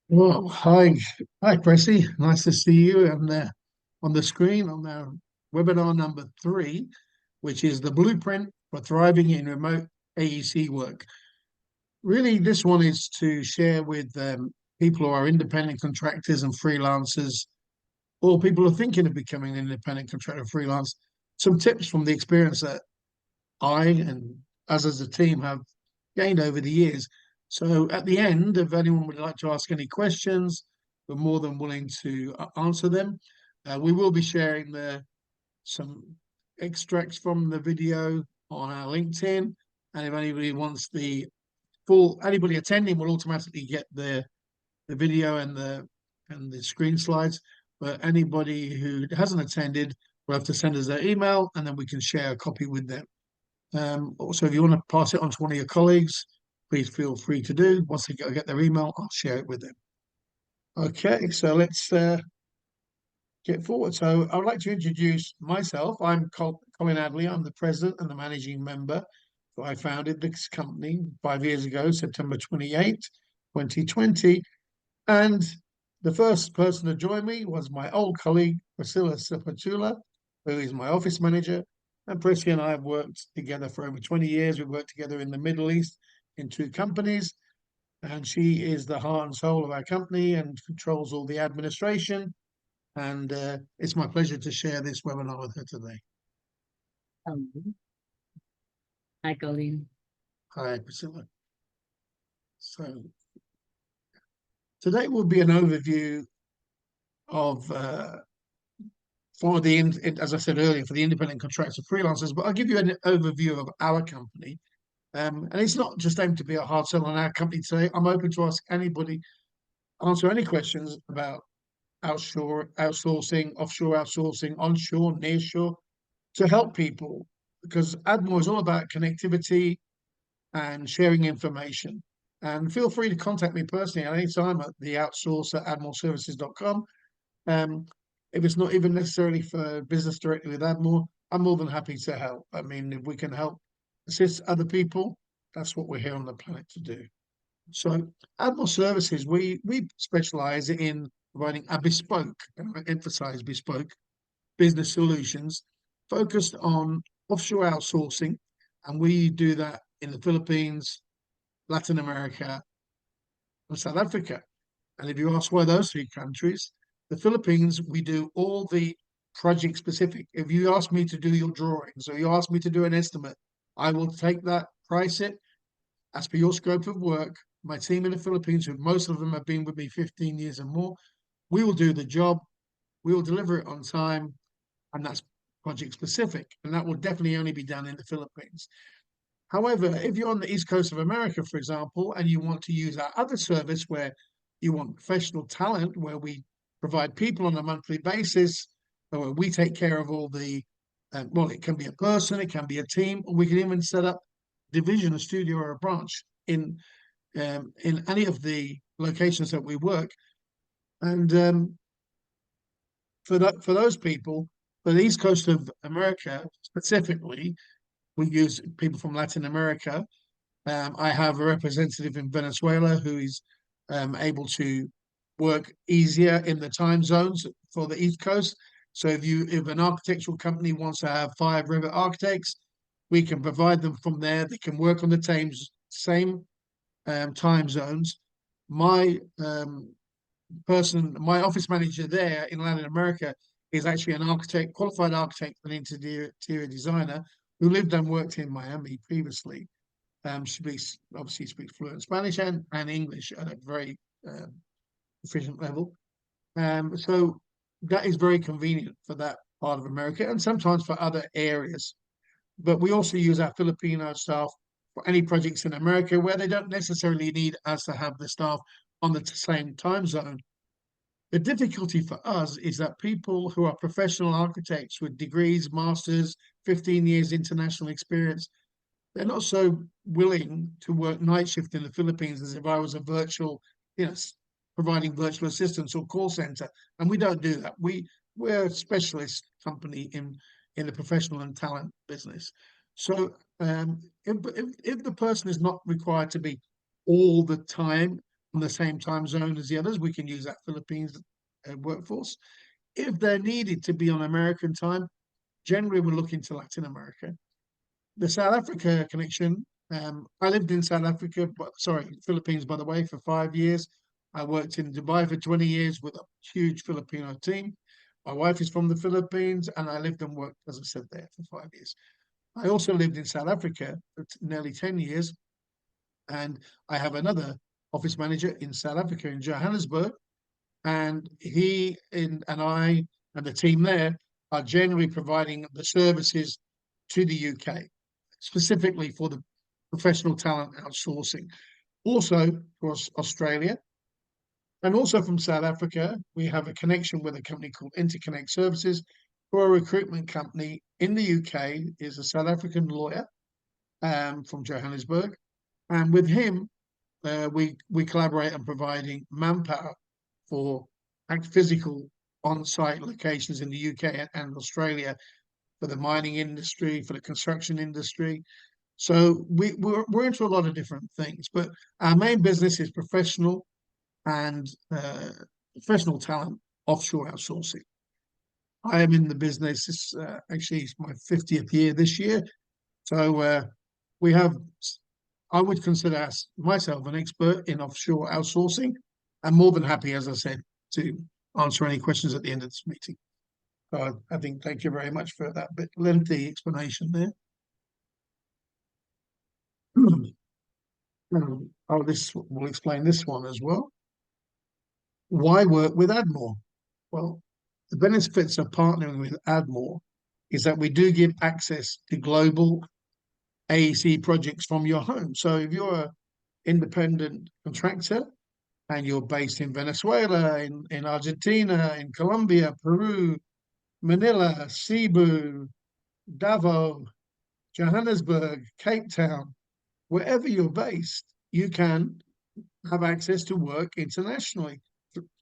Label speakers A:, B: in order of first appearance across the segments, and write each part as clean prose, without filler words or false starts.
A: Well, hi, Pressy. Nice to see you on the screen on our webinar number three, which is the blueprint for thriving in remote AEC work. Really, this one is to share with people who are independent contractors and freelancers, or people who are thinking of becoming an independent contractor freelance, some tips from the experience that I and us as a team have gained over the years. So at the end, if anyone would like to ask any questions, we're more than willing to answer them. We will be sharing some extracts from the video on our LinkedIn. And if anybody wants anybody attending will automatically get the video and the screen slides. But anybody who hasn't attended will have to send us their email and then we can share a copy with them. Also, if you want to pass it on to one of your colleagues, please feel free to do. Once they get their email, I'll share it with them. Okay, so let's get forward. So I would like to introduce myself. I'm Colin Adley. I'm the president and the managing member. So I founded this company 5 years ago, September 28th, 2020. And the first person to join me was my old colleague, Priscilla Sepatula, who is my office manager. And Prissy and I have worked together for over 20 years. We've worked together in the Middle East in two companies. And she is the heart and soul of our company and controls all the administration. And it's my pleasure to share this webinar with her today.
B: Um, Hi, Colleen.
A: Hi, Priscilla. So today will be an overview of for as I said earlier, for the independent contractor freelancers, but I'll give you an overview of our company. And it's not just aimed to be a hard sell on our company today. I'm open to answer any questions about outsourcing, offshore outsourcing, onshore, nearshore, to help people, because ADDMORE is all about connectivity and sharing information. And feel free to contact me personally at any time at the outsource at addmoreservices.com. If it's not even necessarily for business directly with ADDMORE, I'm more than happy to help. I mean, if we can help assist other people, that's what we're here on the planet to do. So ADDMORE Services, we specialize in providing a bespoke, and I emphasize bespoke, business solutions focused on offshore outsourcing. And we do that in the Philippines, Latin America, and South Africa. And if you ask why those three countries, the Philippines, we do all the project specific. If you ask me to do your drawings or you ask me to do an estimate, I will take that, price it as per your scope of work. My team in the Philippines, who most of them have been with me 15 years and more, we will do the job, we will deliver it on time, and that's project specific. And that will definitely only be done in the Philippines. However, if you're on the East Coast of America, for example, and you want to use our other service where you want professional talent, where we provide people on a monthly basis, where we take care of all well, it can be a person, it can be a team, or we can even set up division, a studio or a branch in any of the locations that we work. And for those people, for the East Coast of America specifically, we use people from Latin America. I have a representative in Venezuela who is able to work easier in the time zones for the East Coast. So if an architectural company wants to have 5 river architects, we can provide them from there. They can work on the same time zones. My my office manager there in Latin America is actually an architect, qualified architect and interior designer who lived and worked in Miami previously. Obviously speaks fluent Spanish and English at a very efficient level. So that is very convenient for that part of America and sometimes for other areas. But we also use our Filipino staff for any projects in America where they don't necessarily need us to have the staff on the same time zone. The difficulty for us is that people who are professional architects with degrees, masters, 15 years international experience, they're not so willing to work night shift in the Philippines as if I was a virtual, providing virtual assistance or call center. And we don't do that. We're a specialist company in the professional and talent business. So if the person is not required to be all the time on the same time zone as the others, we can use that Philippines workforce. If they're needed to be on American time, generally we're looking to Latin America. The South Africa connection, I lived in South Africa, Philippines, by the way, for 5 years. I worked in Dubai for 20 years with a huge Filipino team. My wife is from the Philippines, and I lived and worked, as I said, there for 5 years. I also lived in South Africa for nearly 10 years, and I have another office manager in South Africa, in Johannesburg, and I and the team there are generally providing the services to the UK, specifically for the professional talent outsourcing. Also for Australia, and also from South Africa, we have a connection with a company called Interconnect Services, who are a recruitment company in the UK, is a South African lawyer from Johannesburg. And with him, we collaborate on providing manpower for physical on-site locations in the UK and Australia for the mining industry, for the construction industry. So we're into a lot of different things, but our main business is professional and professional talent offshore outsourcing. I am in the business. It's actually my 50th year this year. So we have, I would consider myself an expert in offshore outsourcing. I'm more than happy, as I said, to answer any questions at the end of this meeting. So I think thank you very much for that bit lengthy explanation there. This will explain this one as well. Why work with ADDMORE? Well, the benefits of partnering with ADDMORE is that we do give access to global AEC projects from your home. So if you're an independent contractor and you're based in Venezuela, in Argentina, in Colombia, Peru, Manila, Cebu, Davao, Johannesburg, Cape Town, wherever you're based, you can have access to work internationally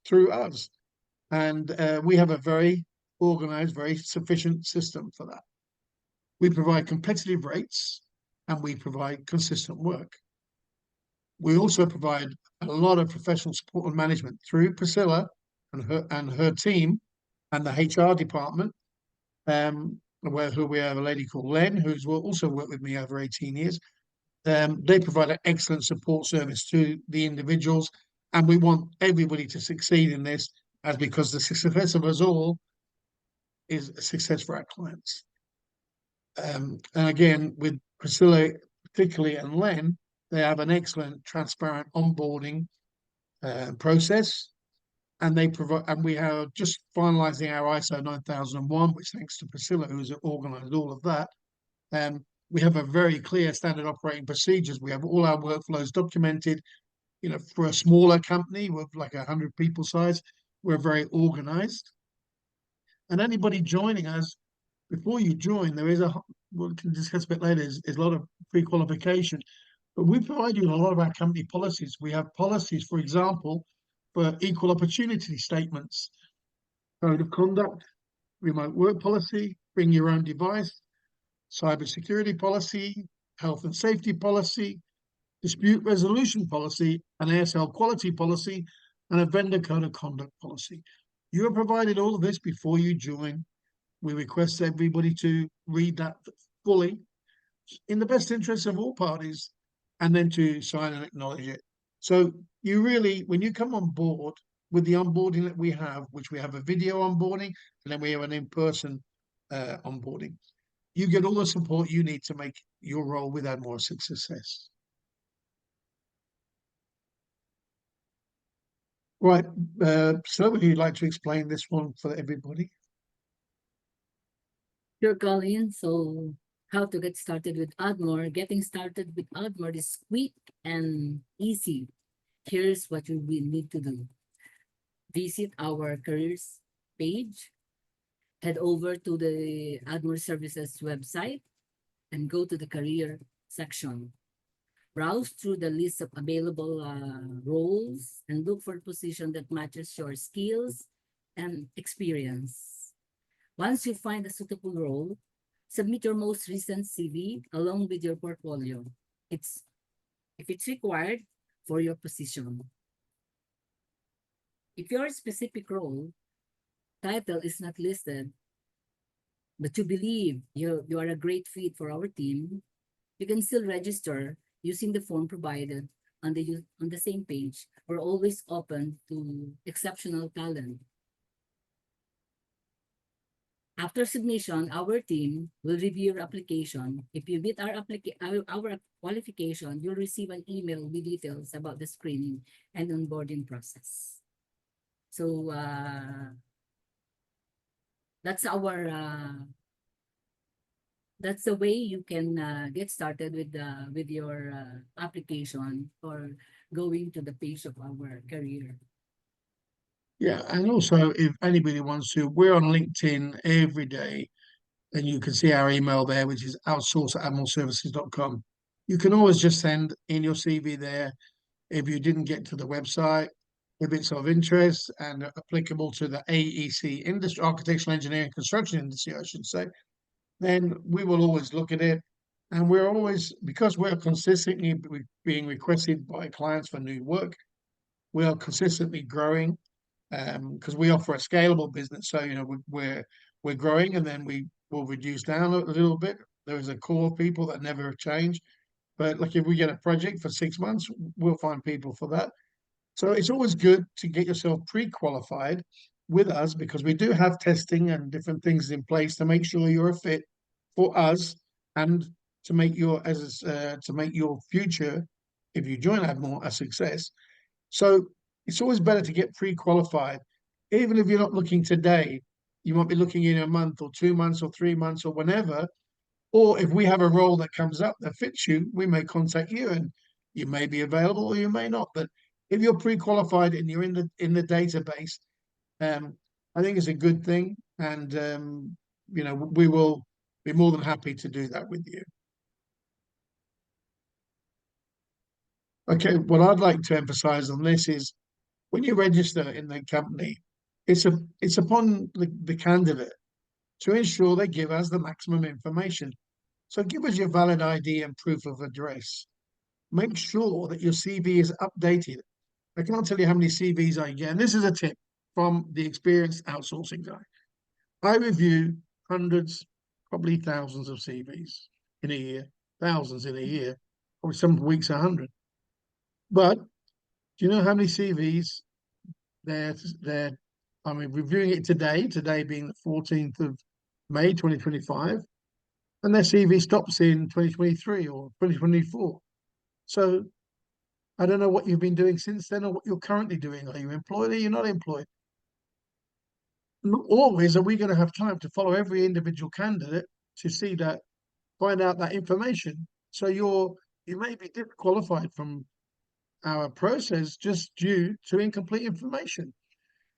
A: through us. And we have a very organized, very sufficient system for that. We provide competitive rates and we provide consistent work. We also provide a lot of professional support and management through Priscilla and her team and the HR department, who we have a lady called Len, who's also worked with me over 18 years. They provide an excellent support service to the individuals, and we want everybody to succeed in this, as because the success of us all is a success for our clients. And again, with Priscilla particularly and Len, they have an excellent, transparent onboarding process, and they provide. And we are just finalising our ISO 9001, which thanks to Priscilla, who's organised all of that. We have a very clear standard operating procedures. We have all our workflows documented. You know, for a smaller company with like 100 people size, we're very organised. And anybody joining us, before you join, there is we can discuss a bit later, is a lot of pre-qualification. But we provide you a lot of our company policies. We have policies, for example, for equal opportunity statements, code of conduct, remote work policy, bring your own device, cybersecurity policy, health and safety policy, dispute resolution policy, an ASL quality policy, and a vendor code of conduct policy. You are provided all of this before you join. We request everybody to read that fully in the best interest of all parties, and then to sign and acknowledge it. So you really, when you come on board with the onboarding that we have, which we have a video onboarding, and then we have an in-person onboarding, you get all the support you need to make your role with ADDMORE a success. Right, so would you like to explain this one for everybody?
B: Sure, Colin. So how to get started with ADDMORE? Getting started with ADDMORE is quick and easy. Here's what you will need to do. Visit our careers page, head over to the ADDMORE Services website, and go to the career section. Browse through the list of available roles and look for a position that matches your skills and experience. Once you find a suitable role, submit your most recent CV along with your portfolio. If it's required for your position. If your specific role title is not listed, but you believe you are a great fit for our team, you can still register using the form provided on the same page. We're always open to exceptional talent. After submission, our team will review your application. If you meet our qualification, you'll receive an email with details about the screening and onboarding process. So that's our that's the way you can get started with your application or going to the page of our career.
A: Yeah, and also if anybody wants to, we're on LinkedIn every day, and you can see our email there, which is outsource@admiralservices.com. You can always just send in your CV there if you didn't get to the website, if it's of interest and applicable to the AEC industry, architectural engineering construction industry, I should say, then we will always look at it. And we're always, because we're consistently being requested by clients for new work, we are consistently growing because we offer a scalable business. So, we're growing, and then we will reduce down a little bit. There is a core of people that never change. But like if we get a project for 6 months, we'll find people for that. So it's always good to get yourself pre-qualified with us because we do have testing and different things in place to make sure you're a fit for us and to make your future, if you join ADDMORE, a success. So it's always better to get pre-qualified, even if you're not looking today. You might be looking in a month or 2 months or 3 months or whenever. Or if we have a role that comes up that fits you, we may contact you, and you may be available or you may not. But if you're pre-qualified and you're in the database, I think it's a good thing, and we will be more than happy to do that with you. Okay, what I'd like to emphasize on this is when you register in the company, it's upon the candidate to ensure they give us the maximum information. So give us your valid ID and proof of address. Make sure that your CV is updated. I can't tell you how many CVs I get. And this is a tip from the experienced outsourcing guy. I review hundreds, probably thousands of CVs in a year, thousands in a year, or some weeks 100. But do you know how many CVs they're I mean, reviewing it today being the 14th of May 2025, and their CV stops in 2023 or 2024. So I don't know what you've been doing since then or what you're currently doing. Are you employed or you're not employed? Not always are we going to have time to follow every individual candidate to see that, find out that information. So you may be disqualified from our process just due to incomplete information.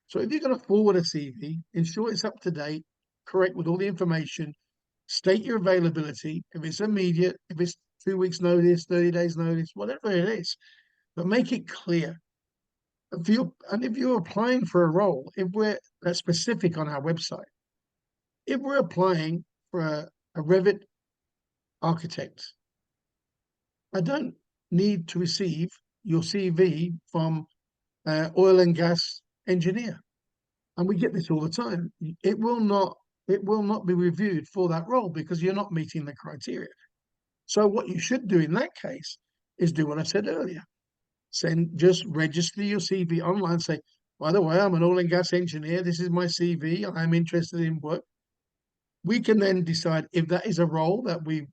A: So if you're going to forward a CV, ensure it's up to date, correct with all the information, state your availability. If it's immediate, if it's 2 weeks notice, 30 days notice, whatever it is, but make it clear. If you're applying for a role, if we're specific on our website, if we're applying for a Revit architect, I don't need to receive your CV from oil and gas engineer. And we get this all the time. It will not be reviewed for that role because you're not meeting the criteria. So what you should do in that case is do what I said earlier. Just register your CV online. Say, by the way, I'm an oil and gas engineer. This is my CV. I'm interested in work. We can then decide if that is a role that we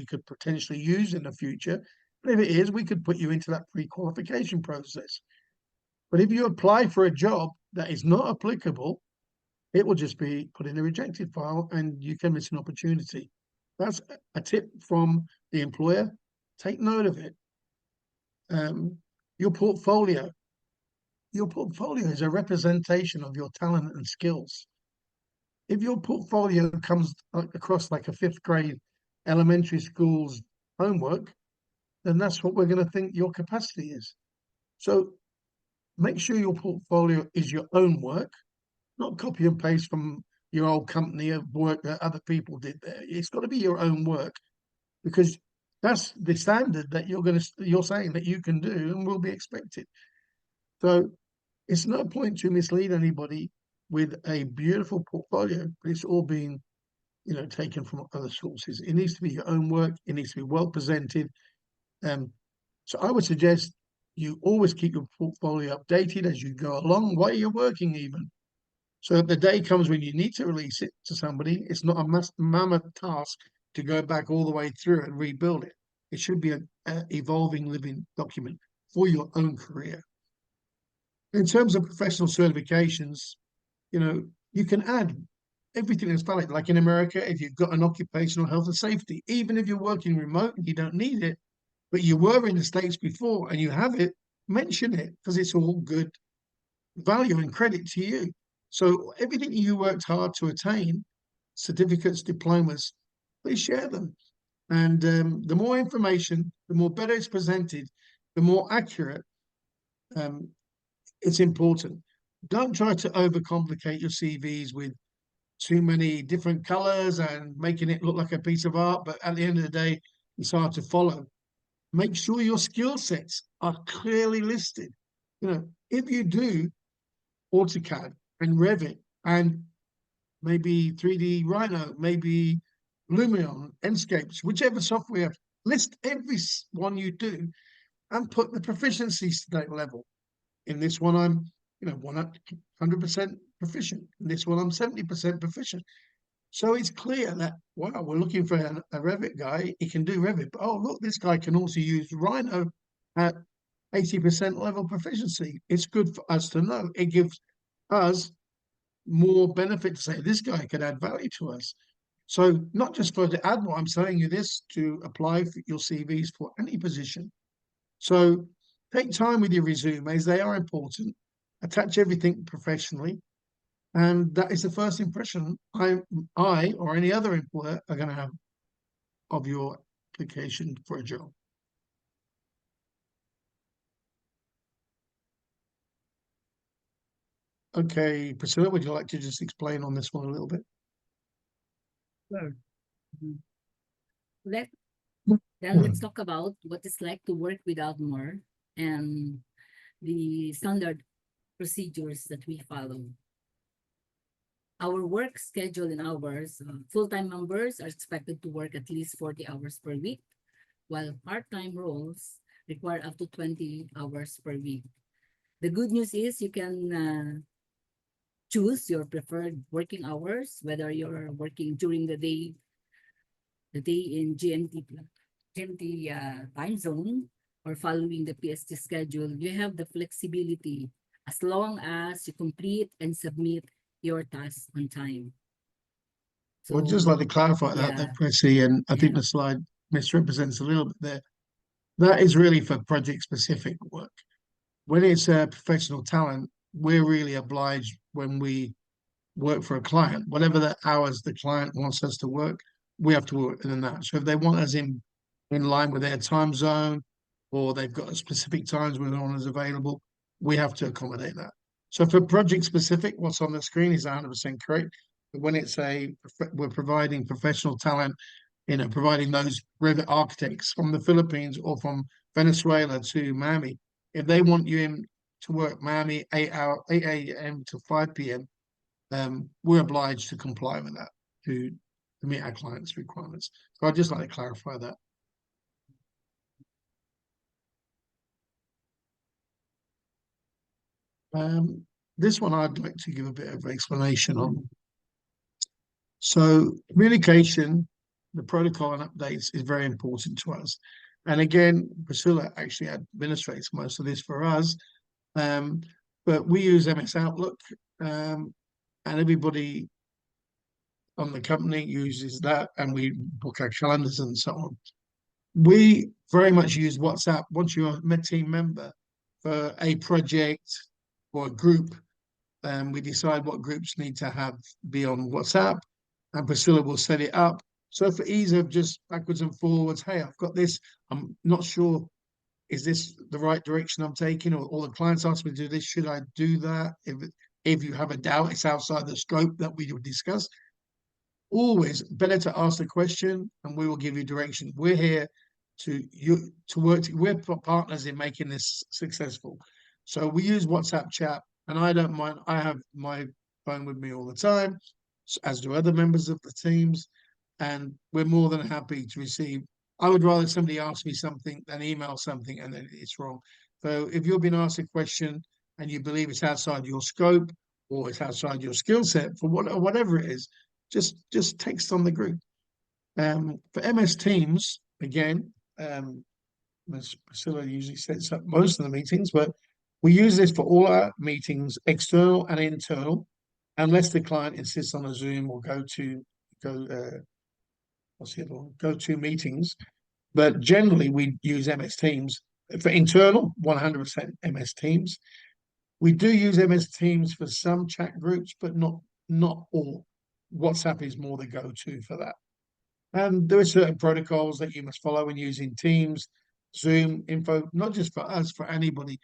A: could potentially use in the future. And if it is, we could put you into that pre-qualification process. But if you apply for a job that is not applicable, it will just be put in the rejected file and you can miss an opportunity. That's a tip from the employer. Take note of it. Your portfolio. Your portfolio is a representation of your talent and skills. If your portfolio comes across like a fifth grade elementary school's homework, then that's what we're going to think your capacity is. So make sure your portfolio is your own work, not copy and paste from your old company of work that other people did there. It's got to be your own work because that's the standard that you're saying that you can do and will be expected. So It's no point to mislead anybody with a beautiful portfolio, but it's all being, taken from other sources. It needs to be your own work. It needs to be well presented. So I would suggest you always keep your portfolio updated as you go along while you're working even. So if the day comes when you need to release it to somebody, it's not a mammoth task to go back all the way through and rebuild it. It should be an evolving living document for your own career. In terms of professional certifications, you can add everything that's valid. Like in America, if you've got an occupational health and safety, even if you're working remote and you don't need it, but you were in the States before and you have it, mention it because it's all good value and credit to you. So everything you worked hard to attain, certificates, diplomas, please share them. And the more information, the more better it's presented, the more accurate um, it's important. Don't try to overcomplicate your CVs with too many different colors and making it look like a piece of art. But at the end of the day, it's hard to follow. Make sure your skill sets are clearly listed. If you do AutoCAD and Revit and maybe 3D Rhino, maybe Lumion, Enscapes, whichever software, list every one you do and put the proficiency state level. In this one, I'm 100% proficient. In this one, I'm 70% proficient. So it's clear that, wow, we're looking for a Revit guy. He can do Revit. But, oh, look, this guy can also use Rhino at 80% level proficiency. It's good for us to know. It gives us more benefit to say this guy can add value to us. So not just for the ADDMORE, I'm telling you this to apply for your CVs for any position. So take time with your resumes. They are important. Attach everything professionally. And that is the first impression I or any other employer are going to have of your application for a job. Okay, Priscilla, would you like to just explain on this one a little bit?
B: Sure. Mhm. Let Then let's talk about what it's like to work with ADDMORE and the standard procedures that we follow. Our work schedule in hours, full-time members are expected to work at least 40 hours per week, while part-time roles require up to 20 hours per week. The good news is you can choose your preferred working hours, whether you're working during the day in GMT time zone or following the PST schedule. You have the flexibility as long as you complete and submit your tasks on time.
A: I would just like
B: So
A: to clarify that,
B: yeah,
A: Prissy, and I think
B: yeah,
A: the slide misrepresents a little bit there. That is really for project specific work. When it's a professional talent, we're really obliged when we work for a client, whatever the hours the client wants us to work, we have to work within that. So if they want us in line with their time zone, or they've got specific times when no one is available, we have to accommodate that. So for project specific, what's on the screen is 100% correct. But when it's we're providing professional talent, providing those Revit architects from the Philippines or from Venezuela to Miami, if they want you in to work Miami 8 a.m. to 5 p.m., we're obliged to comply with that to meet our clients' requirements. So I'd just like to clarify that. This one I'd like to give a bit of explanation on. So communication, the protocol and updates is very important to us. And again, Priscilla actually administrates most of this for us. But we use MS Outlook, and everybody on the company uses that, and we book our calendars and so on. We very much use WhatsApp once you're a team member for a project or a group. We decide what groups need to be on WhatsApp, and Priscilla will set it up. So for ease of just backwards and forwards, hey, I've got this. I'm not sure, is this the right direction I'm taking? Or all the clients ask me to do this. Should I do that? If you have a doubt, it's outside the scope that we would discuss. Always better to ask the question, and we will give you direction. We're here to work. We're partners in making this successful. So we use WhatsApp chat and I don't mind. I have my phone with me all the time, as do other members of the teams, and we're more than happy to receive. I would rather somebody ask me something than email something and then it's wrong. So if you've been asked a question and you believe it's outside your scope or it's outside your skill set for whatever it is, just text on the group. For MS Teams, again, as Priscilla usually sets up most of the meetings, but we use this for all our meetings, external and internal, unless the client insists on a Zoom or what's the other one? Go to meetings. But generally, we use MS Teams for internal, 100% MS Teams. We do use MS Teams for some chat groups, but not all. WhatsApp is more the go-to for that. And there are certain protocols that you must follow when using Teams, Zoom, info, not just for us, for anybody.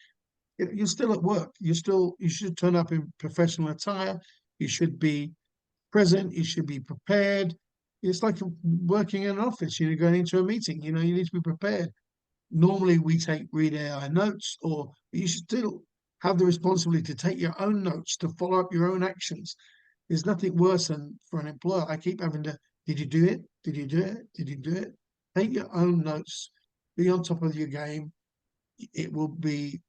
A: You're still at work. You should turn up in professional attire. You should be present. You should be prepared. It's like working in an office. You're going into a meeting. You need to be prepared. Normally, we read AI notes, or you should still have the responsibility to take your own notes, to follow up your own actions. There's nothing worse than for an employer. I keep having to, did you do it? Did you do it? Did you do it? Take your own notes. Be on top of your game. It will be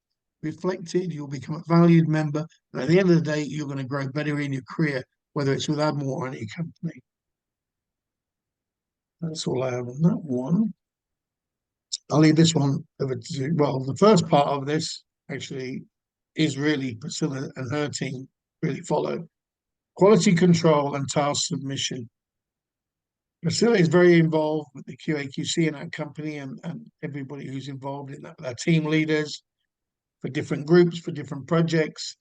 A: reflected. You'll become a valued member. And at the end of the day, you're going to grow better in your career, whether it's with ADDMORE or any company. That's all I have on that one. I'll leave this one over to, well, the first part of this actually is really Priscilla and her team really follow. Quality control and task submission. Priscilla is very involved with the QA/QC in our company and everybody who's involved in that, our team leaders for different groups, for different projects.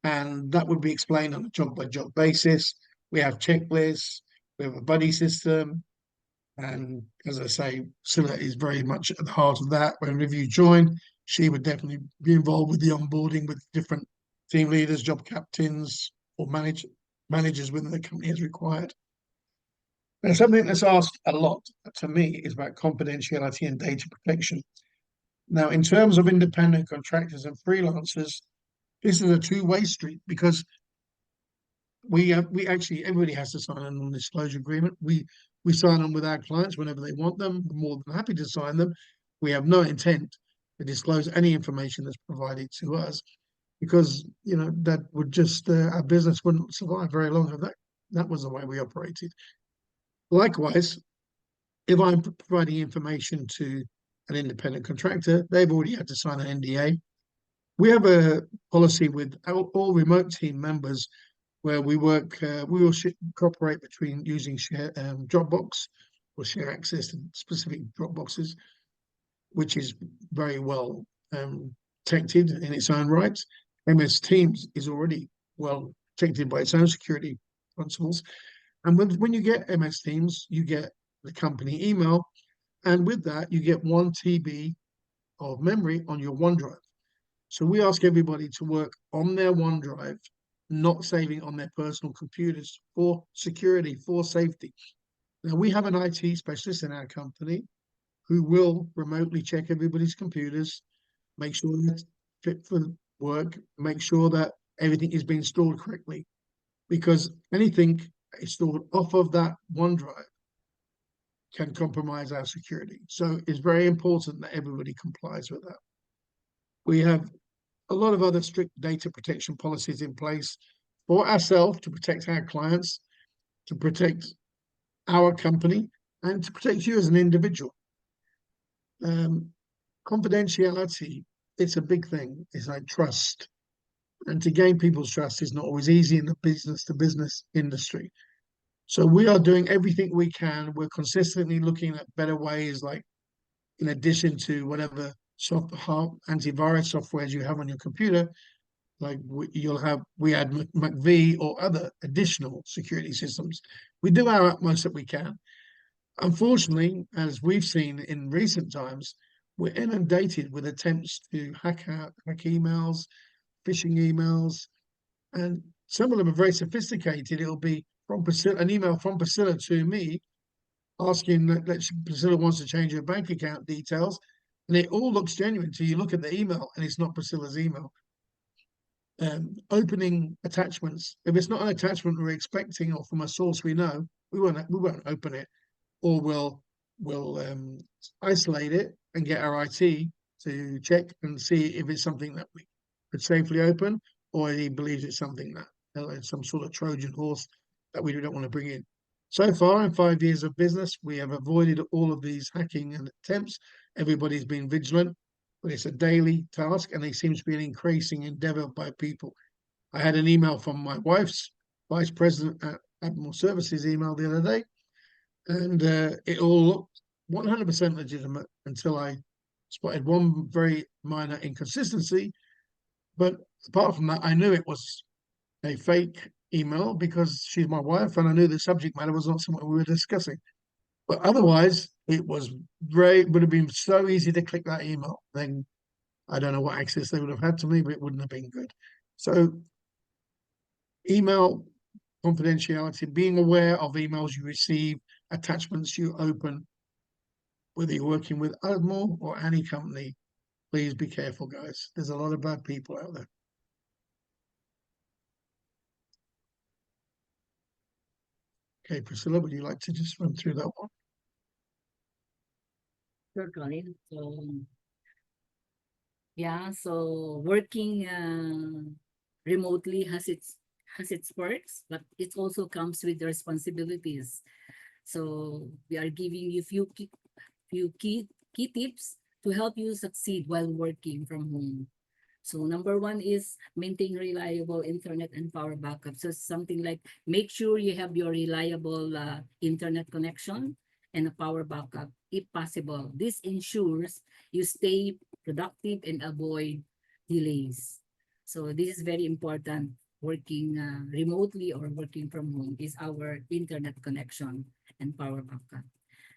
A: And that would be explained on a job-by-job basis. We have checklists, we have a buddy system. And as I say, Priscilla is very much at the heart of that. Whenever you join, she would definitely be involved with the onboarding with different team leaders, job captains, or managers within the company as required. And something that's asked a lot to me is about confidentiality and data protection. Now, in terms of independent contractors and freelancers, this is a two-way street because we actually, everybody has to sign a non-disclosure agreement. We sign them with our clients whenever they want them. We're more than happy to sign them. We have no intent to disclose any information that's provided to us because that would just our business wouldn't survive very long if that was the way we operated. Likewise, if I'm providing information to an independent contractor, they've already had to sign an NDA. We have a policy with all remote team members where we work, we will cooperate between using share Dropbox or share access to specific Dropboxes, which is very well protected in its own right. MS Teams is already well protected by its own security principles. And when you get MS Teams, you get the company email, and with that, you get 1 TB of memory on your OneDrive. So we ask everybody to work on their OneDrive, not saving on their personal computers for security, for safety. Now, we have an IT specialist in our company who will remotely check everybody's computers, make sure that's fit for work, make sure that everything is being stored correctly, because anything stored off of that OneDrive can compromise our security. So it's very important that everybody complies with that. We have a lot of other strict data protection policies in place for ourselves to protect our clients, to protect our company, and to protect you as an individual. Confidentiality, it's a big thing. It's like trust. And to gain people's trust is not always easy in the business-to-business industry. So we are doing everything we can. We're consistently looking at better ways, like in addition to whatever antivirus softwares you have on your computer, like we add McV or other additional security systems. We do our utmost that we can. Unfortunately, as we've seen in recent times, we're inundated with attempts to hack emails, phishing emails, and some of them are very sophisticated. It'll be from Priscilla, an email from Priscilla to me asking that Priscilla wants to change her bank account details, and it all looks genuine until you look at the email and it's not Priscilla's email. opening attachments. If it's not an attachment we're expecting or from a source we know, we won't open it, or we'll isolate it and get our IT to check and see if it's something that we could safely open, or he believes it's something that it's some sort of Trojan horse that we don't want to bring in. So far, in 5 years of business, we have avoided all of these hacking and attempts. Everybody's been vigilant, but it's a daily task, and it seems to be an increasing endeavor by people. I had an email from my wife's vice president at ADDMORE Services email the other day, and it all looked 100% legitimate until I spotted one very minor inconsistency. But apart from that, I knew it was a fake email because she's my wife, and I knew the subject matter was not something we were discussing. But otherwise, it would have been so easy to click that email. Then I don't know what access they would have had to me, but it wouldn't have been good. So email confidentiality, being aware of emails you receive, attachments you open, whether you're working with ADDMORE or any company, please be careful, guys. There's a lot of bad people out there. Okay, Priscilla, would you like to just run through that one?
B: Sure, Colin. So, yeah, so working remotely has its perks, but it also comes with responsibilities. So we are giving you few key tips to help you succeed while working from home. So number one is maintain reliable internet and power backup. So something like make sure you have your reliable internet connection and a power backup if possible. This ensures you stay productive and avoid delays. So this is very important. Working remotely or working from home is our internet connection and power backup.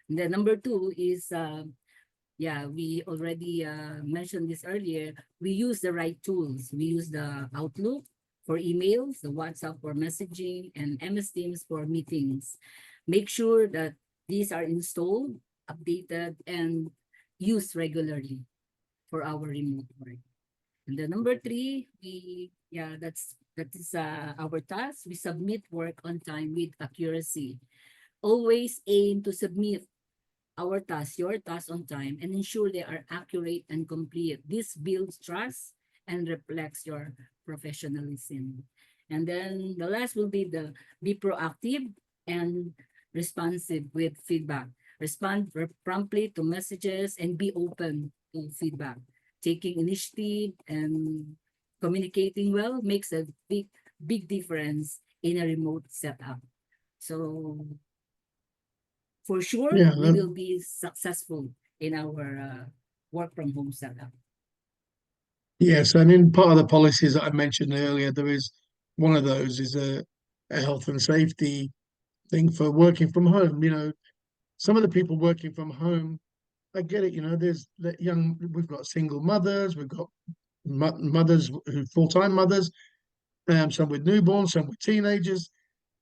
B: And then number two is yeah, we already mentioned this earlier. We use the right tools. We use the Outlook for emails, the WhatsApp for messaging, and MS Teams for meetings. Make sure that these are installed, updated, and used regularly for our remote work. And then number three, that is our task. We submit work on time with accuracy. Always aim to submit your tasks on time, and ensure they are accurate and complete. This builds trust and reflects your professionalism. And then the last will be proactive and responsive with feedback. Respond promptly to messages and be open to feedback. Taking initiative and communicating well makes a big difference in a remote setup. So for sure,
A: Yeah,
B: we will be successful in our work from home setup.
A: yes, and in part of the policies that I mentioned earlier, there is one of those is a health and safety thing for working from home. Some of the people working from home, I get it. There's we've got single mothers, we've got mothers who full-time mothers, some with newborns, some with teenagers.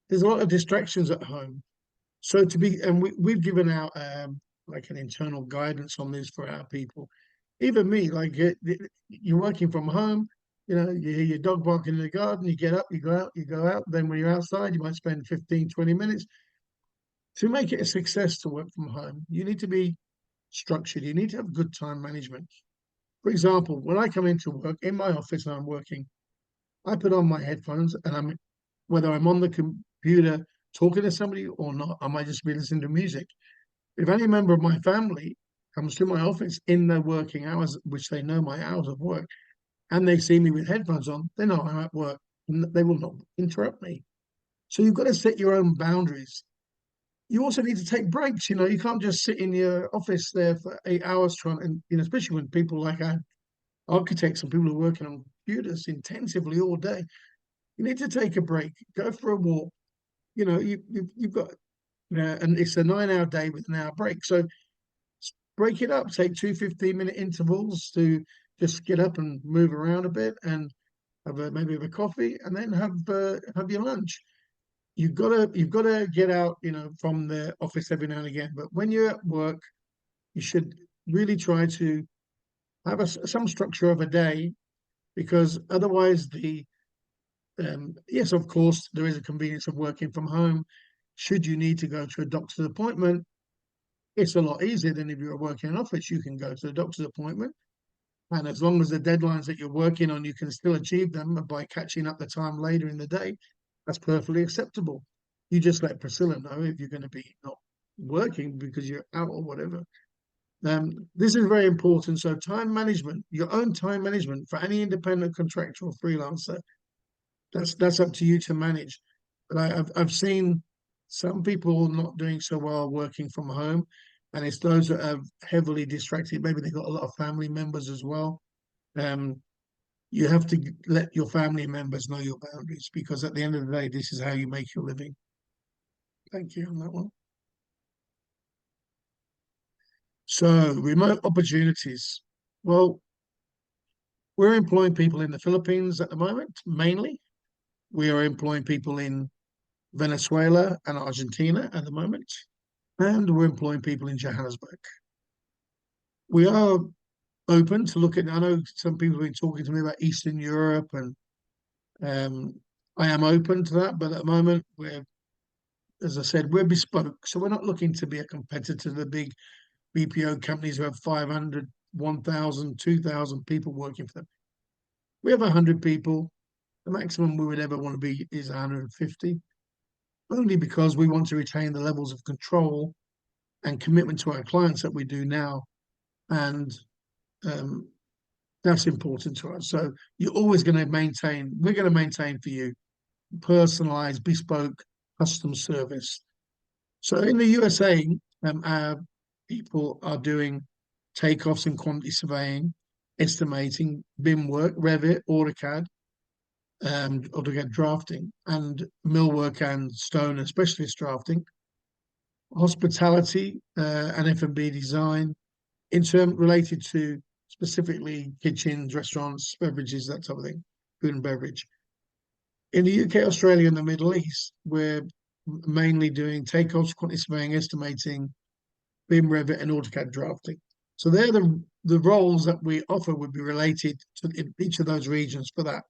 A: There's a lot of distractions at home. So we've given out like an internal guidance on this for our people. Even me, like you're working from home, you hear your dog barking in the garden, you get up, you go out. Then when you're outside, you might spend 15, 20 minutes. To make it a success to work from home, you need to be structured. You need to have good time management. For example, when I come into work in my office and I'm working, I put on my headphones and whether I'm on the computer talking to somebody or not, I might just be listening to music. If any member of my family comes to my office in their working hours, which they know my hours of work, and they see me with headphones on, they know I'm at work and they will not interrupt me. So you've got to set your own boundaries. You also need to take breaks. You can't just sit in your office there for 8 hours and especially when people like architects and people who are working on computers intensively all day. You need to take a break, go for a walk. You've got, and it's a 9-hour day with an hour break. So break it up, take 2 15-minute intervals to just get up and move around a bit and maybe have a coffee and then have your lunch. You've gotta get out, from the office every now and again. But when you're at work, you should really try to have some structure of a day, because otherwise Yes, of course, there is a convenience of working from home. Should you need to go to a doctor's appointment, it's a lot easier than if you're working in an office. You can go to the doctor's appointment, and as long as the deadlines that you're working on, you can still achieve them by catching up the time later in the day, that's perfectly acceptable. You just let Priscilla know if you're going to be not working because you're out or whatever. This is very important. So time management, your own time management for any independent contractor or freelancer, that's up to you to manage. But I've seen some people not doing so well working from home, and it's those that are heavily distracted. Maybe they've got a lot of family members as well. Um, you have to let your family members know your boundaries, because at the end of the day, this is how you make your living. Thank you on that one. So remote opportunities. Well, we're employing people in the Philippines at the moment, mainly. We are employing people in Venezuela and Argentina at the moment, and we're employing people in Johannesburg. We are open to look at, I know some people have been talking to me about Eastern Europe, and I am open to that, but at the moment, as I said, we're bespoke. So we're not looking to be a competitor to the big BPO companies who have 500, 1,000, 2,000 people working for them. We have 100 people. The maximum we would ever want to be is 150, only because we want to retain the levels of control and commitment to our clients that we do now. And um, that's important to us. So you're always going to maintain, we're going to maintain for you personalized, bespoke, custom service. So in the USA, our people are doing takeoffs and quantity surveying, estimating, BIM work, Revit, AutoCAD drafting, and millwork and stone and specialist drafting, hospitality and F&B design, in term related to specifically kitchens, restaurants, beverages, that type of thing, food and beverage. In the UK, Australia, and the Middle East, we're mainly doing takeoffs, quantity surveying, estimating, BIM, Revit, and AutoCAD drafting. So they're the roles that we offer would be related to each of those regions for that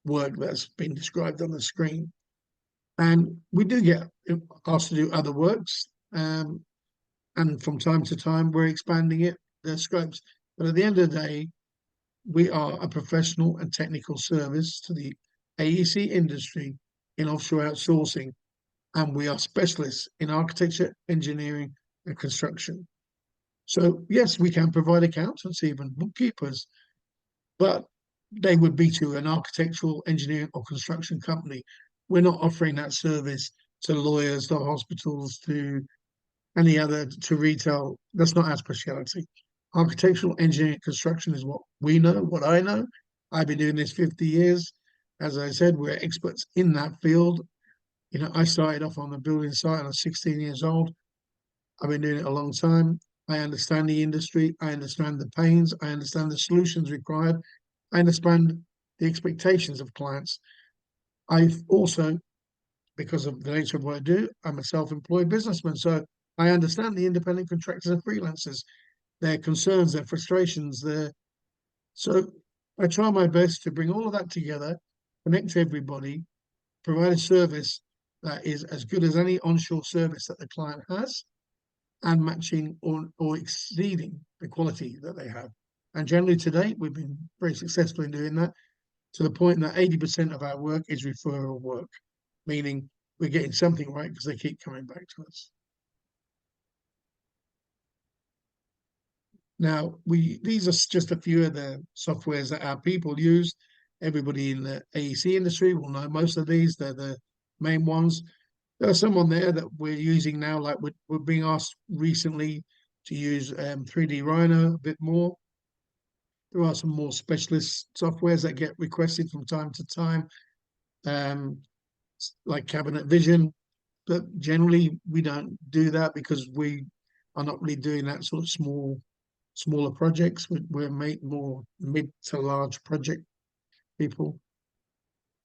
A: work that's been described on the screen. And we do get asked to do other works, and from time to time we're expanding the scopes. But at the end of the day, we are a professional and technical service to the AEC industry in offshore outsourcing, and we are specialists in architecture, engineering, and construction. So yes, we can provide accountants, even bookkeepers, but they would be to an architectural, engineering, or construction company. We're not offering that service to lawyers, to hospitals, to any other, to retail. That's not our speciality. Architectural, engineering, construction is what we know, what I know. I've been doing this 50 years. As I said, we're experts in that field. You know, I started off on the building site. I was 16 years old. I've been doing it a long time. I understand the industry. I understand the pains. I understand the solutions required. I understand the expectations of clients. I've also, because of the nature of what I do, I'm a self-employed businessman. So I understand the independent contractors and freelancers, their concerns, their frustrations, so I try my best to bring all of that together, connect everybody, provide a service that is as good as any onshore service that the client has, and matching or exceeding the quality that they have. And generally to date, we've been very successful in doing that, to the point that 80% of our work is referral work, meaning we're getting something right because they keep coming back to us. Now, these are just a few of the softwares that our people use. Everybody in the AEC industry will know most of these. They're the main ones. There are some on there that we're using now, like we're being asked recently to use 3D Rhino a bit more. There are some more specialist softwares that get requested from time to time, like Cabinet Vision. But generally, we don't do that because we are not really doing that sort of smaller projects. We're more mid to large project people.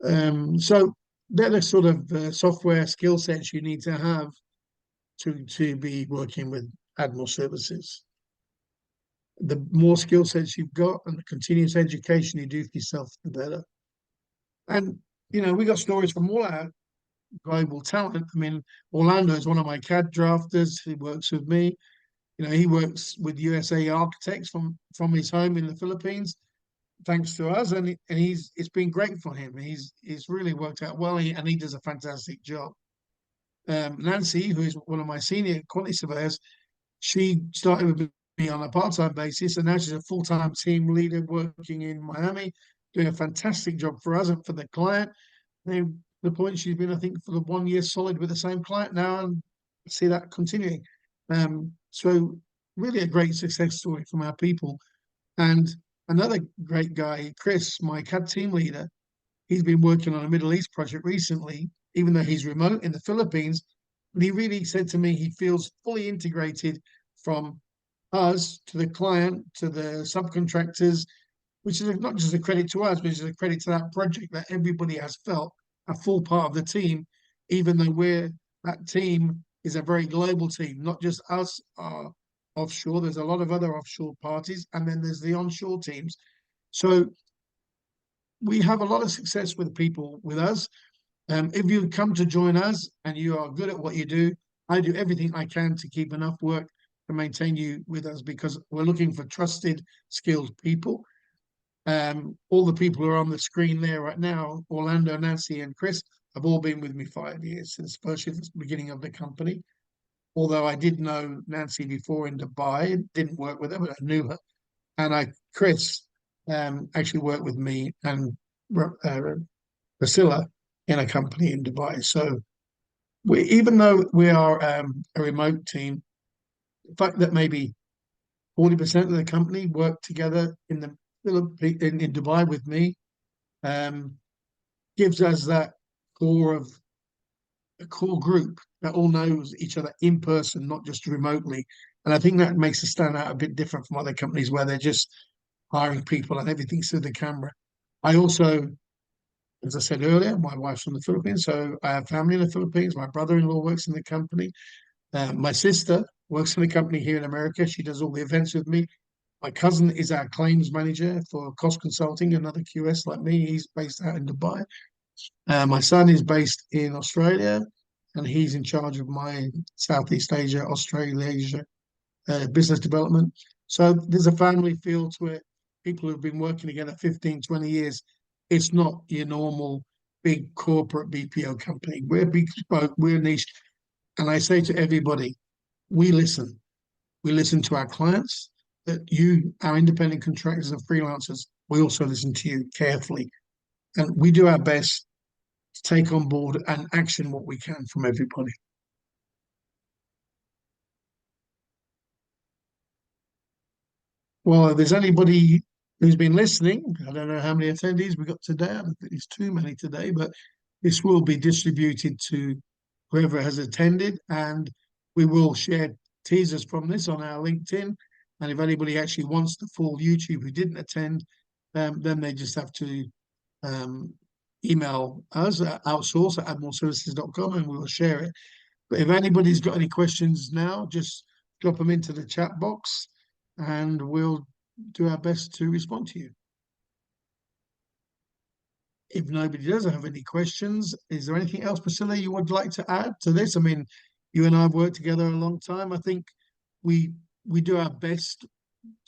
A: So they're the sort of software skill sets you need to have to be working with ADDMORE services. The more skill sets you've got and the continuous education you do for yourself, the better. And we got stories from all our global talent. I mean, Orlando is one of my CAD drafters. He works with me. He works with USA architects from his home in the Philippines, thanks to us, and it's been great for him. He's really worked out well, and he does a fantastic job. Nancy, who is one of my senior quality surveyors, she started with me on a part-time basis, and now she's a full-time team leader working in Miami, doing a fantastic job for us and for the client. And the point she's been, I think, for the 1 year solid with the same client now, and I see that continuing. So really a great success story from our people. And another great guy, Chris, my CAD team leader, he's been working on a Middle East project recently, even though he's remote in the Philippines. But he really said to me he feels fully integrated from us to the client to the subcontractors, which is not just a credit to us, but it's a credit to that project that everybody has felt a full part of the team, even though that team is a very global team, not just us offshore. There's a lot of other offshore parties, and then there's the onshore teams. So we have a lot of success with people with us. If you come to join us and you are good at what you do, I do everything I can to keep enough work to maintain you with us, because we're looking for trusted, skilled people. All the people who are on the screen there right now, Orlando, Nancy, and Chris, have all been with me 5 years, since virtually the beginning of the company. Although I did know Nancy before in Dubai, didn't work with her, but I knew her. And Chris, actually worked with me and Priscilla in a company in Dubai. So even though we are a remote team, the fact that maybe 40% of the company work together in Dubai with me, gives us that a core group that all knows each other in person, not just remotely. And I think that makes us stand out a bit different from other companies where they're just hiring people and everything's through the camera. I also, as I said earlier, my wife's from the Philippines, so I have family in the Philippines. My brother-in-law works in the company. My sister works in the company here in America. She does all the events with me. My cousin is our claims manager for cost consulting, another QS like me. He's based out in Dubai. My son is based in Australia, and he's in charge of my Southeast Asia, Australasia business development. So there's a family feel to it. People who've been working together 15, 20 years. It's not your normal big corporate BPO company. We're big, we're niche. And I say to everybody, we listen. We listen to our clients, that our independent contractors and freelancers, we also listen to you carefully. And we do our best to take on board and action what we can from everybody. Well, if there's anybody who's been listening, I don't know how many attendees we got today. I don't think it's too many today, but this will be distributed to whoever has attended, and we will share teasers from this on our LinkedIn. And if anybody actually wants the full YouTube who didn't attend, then they just have to email us at outsource@addmoreservices.com, and we will share it. But if anybody's got any questions now, just drop them into the chat box and we'll do our best to respond to you. If nobody does have any questions, is there anything else, Priscilla, you would like to add to this? I mean, you and I have worked together a long time. I think we do our best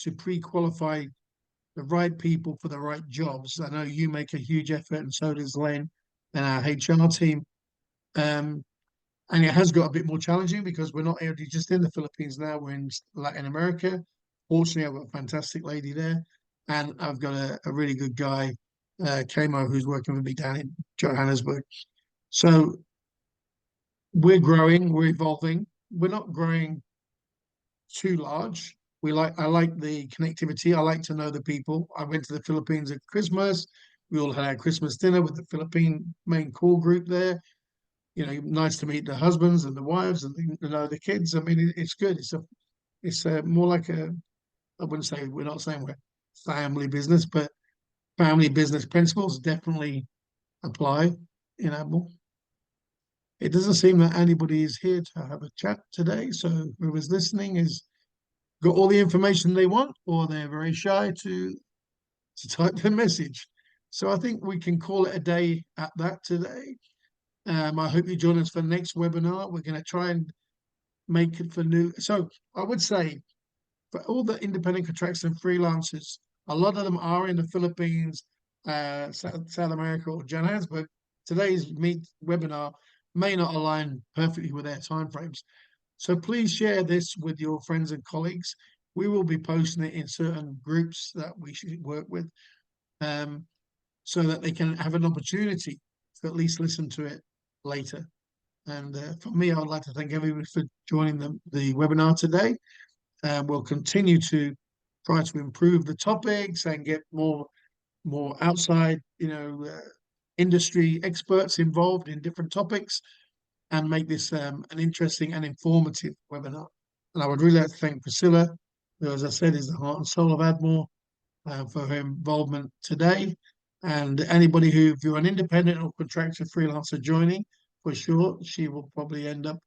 A: to pre-qualify the right people for the right jobs. I know you make a huge effort, and so does Len and our HR team. And it has got a bit more challenging because we're not just in the Philippines now, we're in Latin America. Fortunately, I've got a fantastic lady there, and I've got a really good guy, Kamo, who's working with me down in Johannesburg. So we're growing, we're evolving. We're not growing too large. I like the connectivity. I like to know the people. I went to the Philippines at Christmas. We all had our Christmas dinner with the Philippine main core group there. Nice to meet the husbands and the wives and the kids. I mean, it's good. It's more like I wouldn't say, we're not saying we're family business, but family business principles definitely apply in ADDMORE. It doesn't seem that anybody is here to have a chat today, so whoever's listening has got all the information they want, or they're very shy to type their message. So I think we can call it a day at that today. I hope you join us for the next webinar. We're going to try and make it for new. So I would say for all the independent contractors and freelancers, a lot of them are in the Philippines, South America, or Johannesburg. Today's webinar may not align perfectly with their timeframes. So please share this with your friends and colleagues. We will be posting it in certain groups that we should work with, so that they can have an opportunity to at least listen to it later. And for me, I would like to thank everybody for joining the webinar today. We'll continue to try to improve the topics and get more outside, industry experts involved in different topics, and make this an interesting and informative webinar. And I would really like to thank Priscilla, who, as I said, is the heart and soul of ADDMORE, for her involvement today. And anybody who, if you're an independent or contractor freelancer joining, for sure, she will probably end up,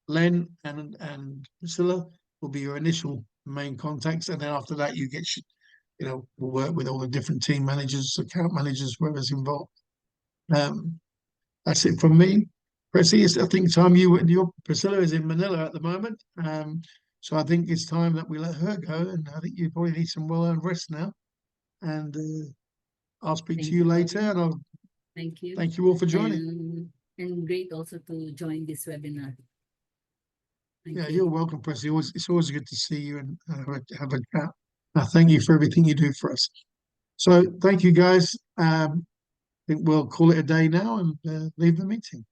A: Len and Priscilla will be your initial main contacts. And then after that, we'll work with all the different team managers, account managers, whoever's involved. That's it from me. Prissy, I think time your Priscilla is in Manila at the moment. So I think it's time that we let her go. And I think you probably need some well-earned rest now. And I'll speak to you later. And I'll
B: Thank you.
A: thank you all for joining.
B: And great also to join this webinar.
A: Yeah, you're welcome, Prissy. It's always good to see you and have a chat. Thank you for everything you do for us. So thank you, guys. I think we'll call it a day now and leave the meeting.